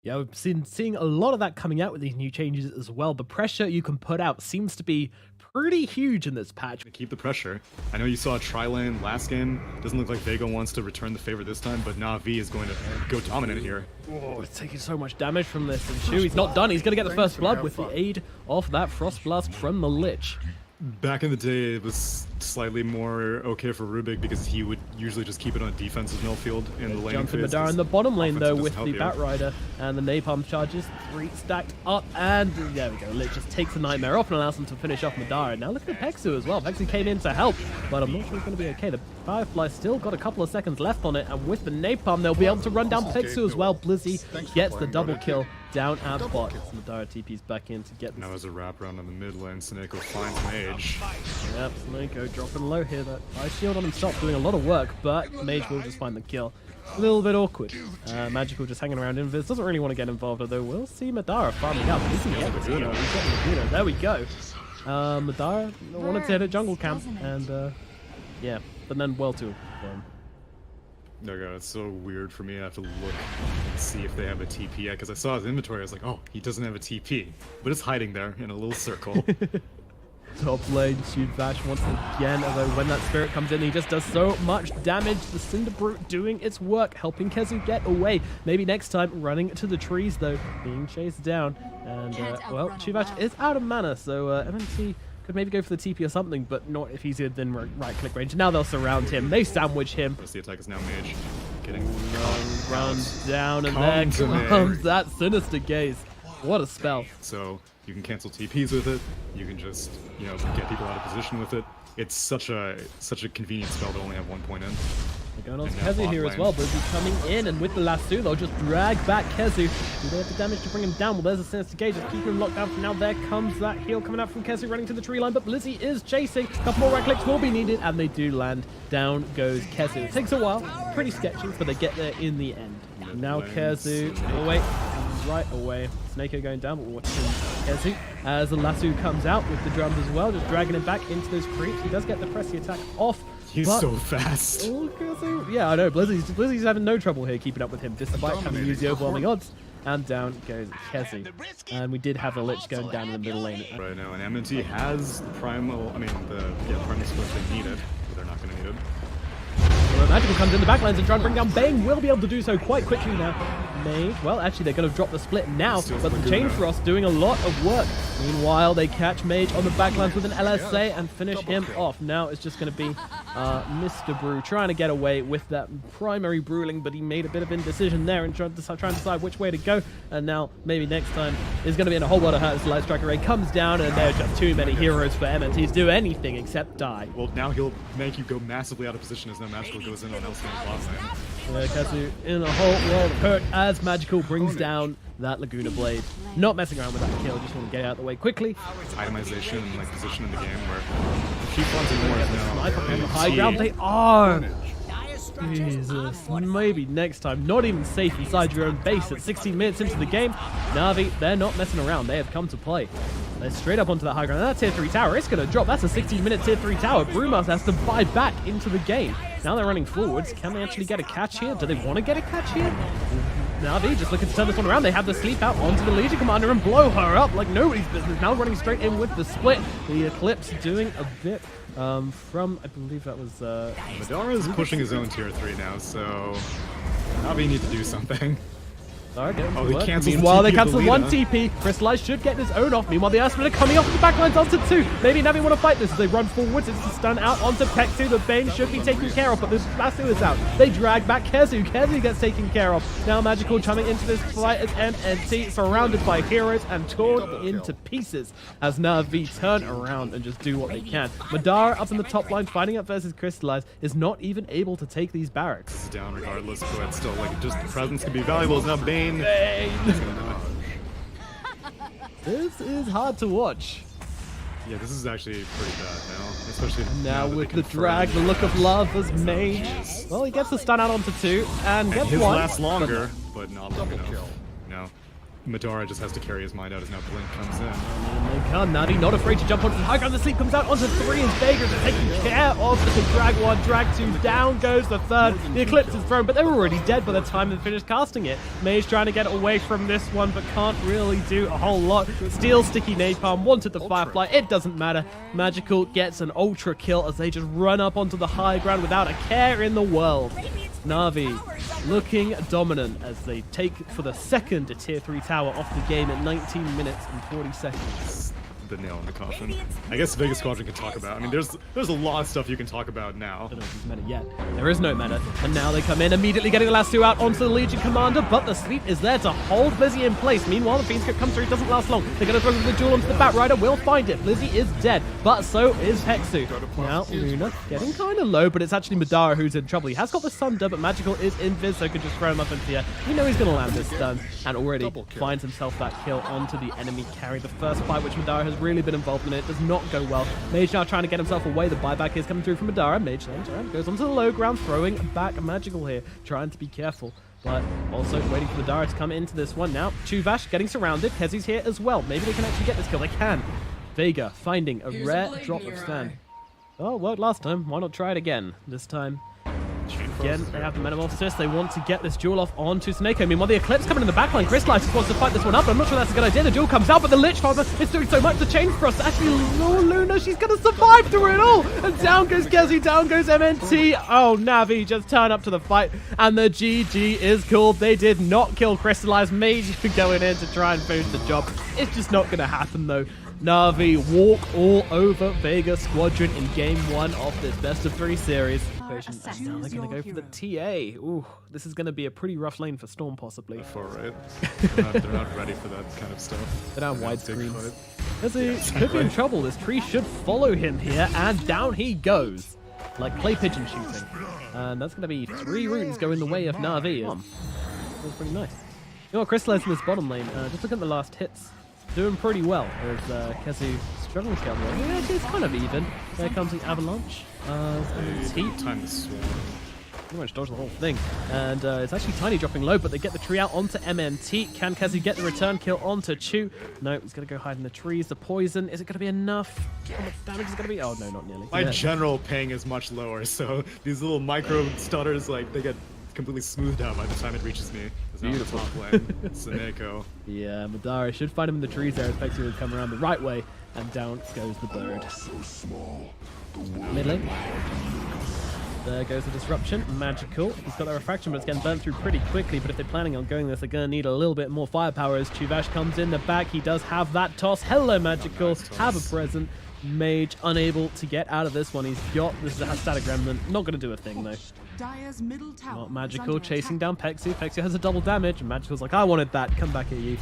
Yeah, we've seeing a lot of that coming out with these new changes as well. The pressure you can put out seems to be pretty huge in this patch. Keep the pressure. I know you saw a tri-lane last game. Doesn't look like Vega wants to return the favor this time, but NAVI is going to go dominant here. Oh, it's taking so much damage from this. And Shu, he's not done. He's going to get the first blood with the aid of that Frost Blast from the Lich. Back in the day, it was slightly more okay for Rubik because he would usually just keep it on defensive mill field in the lane. Jumping Madara in the bottom lane though with the Batrider and the Napalm charges. 3 stacked up and there we go. Lich just takes the Nightmare off and allows him to finish off Madara. Now look at Pexu as well. Pexu came in to help, but I'm not sure it's going to be okay. The Firefly still got a couple of seconds left on it, and with the Napalm they'll be able to run down Pexu as well. Blizzy gets the double kill down at bot. Madara TP's back in to get this. Now there's a wraparound on the mid lane. Sneko finds Mage. Yep, Sneko dropping low here. That Ice Shield on himself doing a lot of work, but Mage will just find the kill. A little bit awkward. Magical just hanging around Invis. Doesn't really want to get involved, although we'll see Madara farming up. He's getting Laguna. He's getting Laguna. There we go. Madara wanted to hit a jungle camp, and yeah, but then well too. No god, it's so weird for me. I have to look and see if they have a TP yet, because I saw his inventory. I was like, oh, he doesn't have a TP, but it's hiding there in a little circle. Top lane, Vash once again, although when that spirit comes in, he just does so much damage. The Cinder Brute doing its work, helping Kezu get away. Maybe next time, running to the trees though, being chased down. And, well, Vash is out of mana, so MNT could maybe go for the TP or something, but not if he's within right-click range. Now they'll surround him. They sandwich him. The attack is now Mage. Getting runs down, and there comes that Sinister Gaze. What a spell. So you can cancel TPs with it. You can just, you know, get people out of position with it. It's such a convenient spell to only have 1 point in. They're going on to Kezu here as well, but he's coming in, and with the lasso, they'll just drag back Kezu. Do they have the damage to bring him down? Well, there's a Sinister Gauge, just keeping him locked down for now. There comes that heal coming out from Kezu, running to the tree line, but Blizzy is chasing. A couple more right clicks will be needed, and they do land. Down goes Kezu. It takes a while, pretty sketchy, but they get there in the end. Now Kezu, right away. Sneko going down, but watching Kezu as the lasso comes out with the drums as well, just dragging him back into those creeps. He does get the pressy attack off. He's so fast. Yeah, I know. Blizzy's having no trouble here keeping up with him, despite having used the overwhelming odds. And down goes Kezu. And we did have the Lich going down in the middle lane. Right now, and MNT has the primal, primal split they need it, but they're not going to need it. Well, Magical comes in the backlines and trying to bring down Bane. Will be able to do so quite quickly now. Mage, well, actually, they're going to drop the split now, but the Chain Frost doing a lot of work. Meanwhile, they catch Mage on the backlines with an LSA and finish him off. Now it's just going to be Mr. Brew trying to get away with that primary Brewling, but he made a bit of indecision there and trying to decide which way to go. And now, maybe next time, is going to be in a whole lot of hurt as the Light Striker Ray comes down, and there are just too many heroes for MNT to do anything except die. Well, now he'll make you go massively out of position as no Magical goes in on Elston's bot lane. Kezu in a whole world of hurt as Magical brings down that Laguna Blade. Not messing around with that kill, just want to get out of the way quickly. It's itemization and like position in the game where if she runs in more now. On the high ground, they are. Jesus, maybe next time. Not even safe inside your own base at 16 minutes into the game. Navi, they're not messing around. They have come to play. They're straight up onto that high ground. And that tier 3 tower, it's going to drop. That's a 16-minute tier 3 tower. Brewmaster has to buy back into the game. Now they're running forwards. Can they actually get a catch here? Do they want to get a catch here? Navi just looking to turn this one around. They have the sleep out onto the Legion Commander and blow her up like nobody's business. Now running straight in with the split. The Eclipse doing a bit from, I believe that was... Madara is pushing his own tier 3 now, so Navi need to do something. Okay, oh, they cancel Meanwhile, they cancel one TP. Crystallize should get his own off. Meanwhile, the Earthsplitter coming off with the backlines onto 2. Maybe Navi want to fight this as they run forwards. It's a stun out onto Pexu. The Bane should be taken care of, but the lasso is out. They drag back Kezu. Kezu gets taken care of. Now Magical coming into this fight as MNT surrounded by heroes and torn into pieces as Navi turn around and just do what they can. Madara up in the top line fighting up versus Crystallize is not even able to take these barracks. It's down regardless, but still, like, just the presence can be valuable. It's not Bane. This is hard to watch. Yeah, this is actually pretty bad now, especially now with the drag, the look of love as Mage. Well, he gets the stun out onto 2 and gets his one. lasts longer, but not long enough. No. Madara just has to carry his mind out as now Blink comes in. And they come. Navi not afraid to jump onto the high ground. The sleep comes out onto 3 as Vega is taking care of the drag 1, drag 2. Down goes the 3rd. The Eclipse is thrown, but they're already dead by the time they finish casting it. Mage trying to get away from this one, but can't really do a whole lot. Steel sticky napalm, wanted the Firefly. It doesn't matter. Magical gets an ultra kill as they just run up onto the high ground without a care in the world. Navi looking dominant as they take for the second tier 3 tower off the game at 19 minutes and 40 seconds. The nail in the coffin. I guess Vega Squadron can talk about. I mean, there's a lot of stuff you can talk about now. I don't know if there's meta yet. There is no meta. And now they come in, immediately getting the last 2 out onto the Legion Commander, but the sleep is there to hold Blizzy in place. Meanwhile, the Fiend Script comes through, doesn't last long. They're going to throw the jewel onto the Batrider, will find it. Blizzy is dead, but so is Hexu. Now, Luna getting kind of low, but it's actually Madara who's in trouble. He has got the Sunder, but Magical is invis, so can just throw him up into the air. You know he's going to land this stun, and already finds himself that kill onto the enemy carry. The first fight, which Madara has really been involved in, it does not go well. Mage now trying to get himself away. The buyback is coming through from Madara. Mage then goes onto the low ground, throwing back Magical here, trying to be careful, but also waiting for Madara to come into this one. Now, Chuvash getting surrounded. Kezi's here as well. Maybe they can actually get this kill. They can. Vega finding a rare drop of stand. Oh, worked last time. Why not try it again? This time, again, they have the Metamorphosis. They want to get this duel off onto Sneko. Meanwhile, the Eclipse coming in the backline. Crystallize just wants to fight this one up, but I'm not sure that's a good idea. The duel comes out, but the Lich Father is doing so much. The Chain Frost actually, Luna, she's going to survive through it all. And down goes Kezi, down goes MNT. Oh, Navi just turn up to the fight, and the GG is called. They did not kill Crystallize. Mage going in to try and finish the job. It's just not going to happen, though. Navi walk all over Vega Squadron in game 1 of this best of 3 series. And now they're going to go for the TA. Ooh, this is going to be a pretty rough lane for Storm, possibly. For it. They're not ready for that kind of stuff. They're down widescreens. He could be in trouble. This tree should follow him here, and down he goes. Like clay pigeon shooting. And that's going to be 3 runes going the way of Navi. That was pretty nice. You know what, Crystallize in this bottom lane, just look at the last hits. Doing pretty well. There's Kezu struggling to get on. Yeah, it's kind of even. There comes the Avalanche. Time to swarm. Pretty much dodge the whole thing. And it's actually Tiny dropping low, but they get the tree out onto MNT. Can Kezu get the return kill onto Chu? No, he's going to go hide in the trees. The poison, is it going to be enough? How much damage is it going to be? Oh, no, not nearly. My general ping is much lower, so these little micro stutters, like, they get completely smoothed out by the time it reaches me. Beautiful. Sneko. Yeah, Madara should find him in the trees there. Expect he would come around the right way, and down goes the bird. Mid lane. There goes the disruption. Magical. He's got that refraction, but it's getting burnt through pretty quickly. But if they're planning on going this, they're going to need a little bit more firepower as Chuvash comes in the back. He does have that toss. Hello, Magical. Nice have a present. Mage unable to get out of this one. He's got this is a static remnant. Not going to do a thing though. Not Magical chasing down Pexu. Pexu has a double damage, and Magical's like, I wanted that. Come back here, you.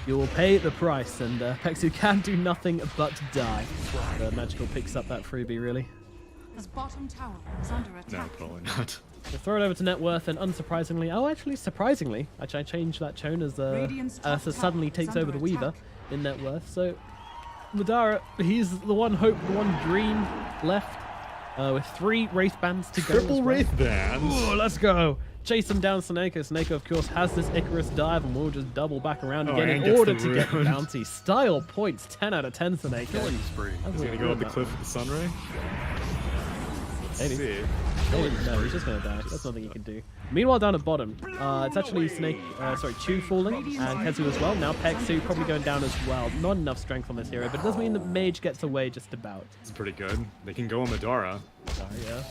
You will pay the price, and Pexu can do nothing but die. Magical picks up that freebie, really. His bottom tower is under attack. No, probably not. So throw it over to net worth, and unsurprisingly, oh, actually, surprisingly, I changed that tone as Ursa suddenly takes over the Weaver in net worth. So Madara, he's the one hope, the one dream left. With 3 Wraith Bands to go. Triple Wraith Bands. Ooh, let's go. Chase him down, Sneko. Sneko, of course, has this Icarus dive, and we'll just double back around again in order to get the bounty. Style points, 10 out of 10, Sneko. Killing spree. He's going to go up the cliff with the Sunray? Maybe. No, he's just going to die. That's nothing he can do. Meanwhile, down at bottom, it's actually Chu falling, and Kezu as well. Now Pexu probably going down as well. Not enough strength on this hero, but it does mean that Mage gets away just about. It's pretty good. They can go on Madara. Yeah.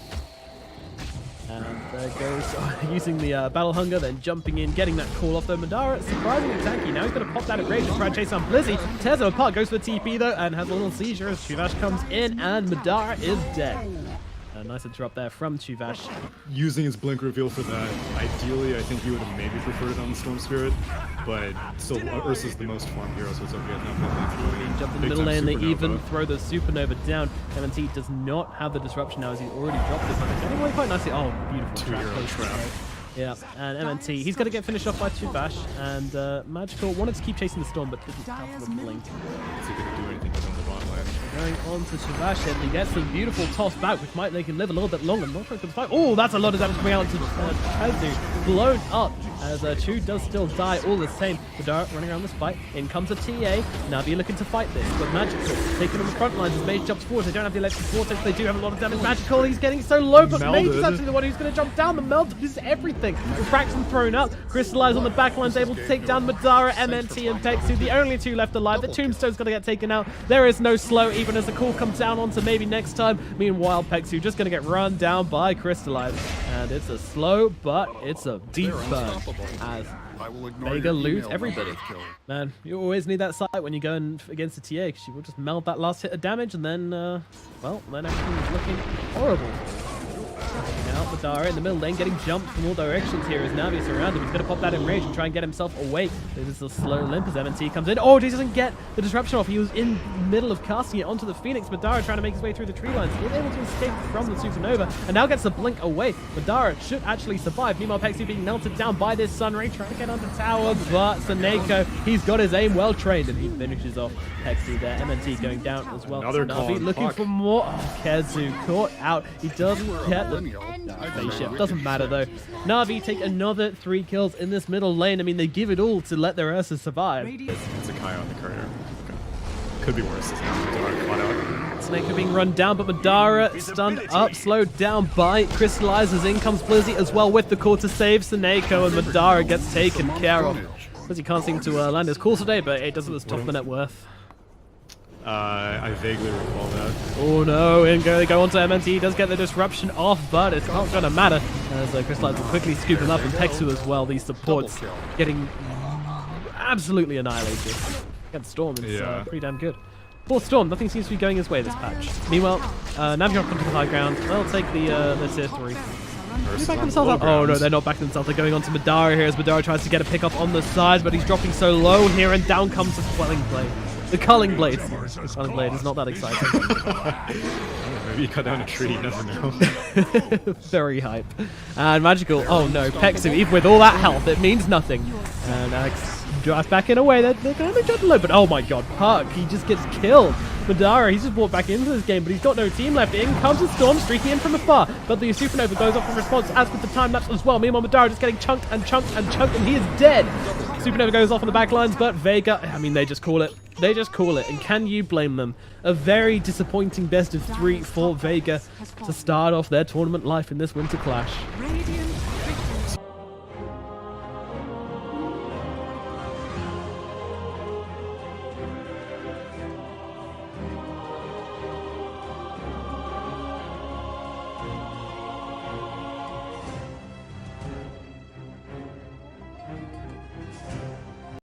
And there goes using the Battle Hunger, then jumping in, getting that call off though. Madara, surprisingly tanky. Now he's going to pop that at range and try and chase on Blizzy. Tears him apart, goes for the TP though, and has a little seizure as Chuvash comes in, and Madara is dead. A nice interrupt there from Chuvash. Using his blink reveal for that, ideally I think you would have maybe preferred it on the Storm Spirit, but still Ursa's the most farm hero, so it's okay. Jump in the middle lane, they even throw the Supernova down. MNT does not have the disruption now as he's already dropped this. Getting away quite nicely. Oh, beautiful trap. Yeah, and MNT, he's going to get finished off by Chuvash, and Magical wanted to keep chasing the Storm, but didn't have the blink. Is he going to do anything with him? Going on to Chuvash, and he gets the beautiful toss back, which might make him live a little bit longer. Not sure if it's fine. Oh, that's a lot of damage coming out to Kezu. blown up as Chu does still die all the same. Madara running around this fight. In comes a TA. Navi looking to fight this, but Magical taking on the front lines as Mage jumps forward. They don't have the electric vortex. They do have a lot of damage. Magical, he's getting so low, but Mage is actually the one who's going to jump down. The meld is everything. Refraction thrown up. Crystallize on the back lines, able to take down Madara, MNT, and Pexu. The only two left alive. The Tombstone's going to get taken out. There is no slow, even as the call comes down onto maybe next time. Meanwhile, Pexu just going to get run down by Crystallize. And it's a slow, but it's a deep burn as Vega lose everybody. Man, you always need that sight when you're going against a TA, because you will just meld that last hit of damage, and then, well, then everything's looking horrible. Now Madara in the middle lane getting jumped from all directions here as Navi is around him. He's going to pop that in rage and try and get himself away. This is a slow limp as MNT comes in. Oh, he doesn't get the disruption off. He was in the middle of casting it onto the Phoenix. Madara trying to make his way through the tree lines. He's able to escape from the Supernova and now gets the blink away. Madara should actually survive. Meanwhile, Pexu being melted down by this Sun Ray, trying to get onto tower, but Seneko, he's got his aim well trained and he finishes off Pexu there. MNT going down as well. Another Navi looking for more. Oh, Kezu caught out. He doesn't get the spaceship. Doesn't matter though. Navi take another 3 kills in this middle lane. I mean, they give it all to let their Ursa survive. It's a Kai on the courier. Could be worse. Snake being run down, but Madara stunned up, slowed down by Crystallizers. In comes Blizzy as well with the call to save Seneko, and Madara gets taken care of. Blizzy can't seem to land his call today, but it does at the top of the net worth. I vaguely recall that. Oh no, and they go on to MNT. He does get the disruption off, but it's not going to matter as Crystallize will quickly scoop him up, and Pexu as well. These supports getting absolutely annihilated. Against Storm, it's pretty damn good. For Storm, nothing seems to be going his way this patch. Meanwhile, Navi onto the high ground. They'll take the tier 3. They back themselves up? Oh no, they're not backing themselves. They're going on to Madara here as Madara tries to get a pick up on the side, but he's dropping so low here, and down comes the Quelling Blade. The Culling Blade. The Culling Blade is not that exciting. Maybe you cut down a tree, you never know. Very hype. And Magical. Oh no, Pexu, even with all that health, it means nothing. And drive back in a way that they're going to be just low. But oh my god, Puck, he just gets killed. Madara, he's just brought back into this game, but he's got no team left. In comes the Storm, streaking in from afar. But the Supernova goes off in response, as with the time lapse as well. Meanwhile, Madara just getting chunked and chunked and chunked, and he is dead. Supernova goes off on the back lines, but Vega, I mean, they just call it. They just call it, and can you blame them? A very disappointing best of 3 for Vega to start off their tournament life in this Winter Clash.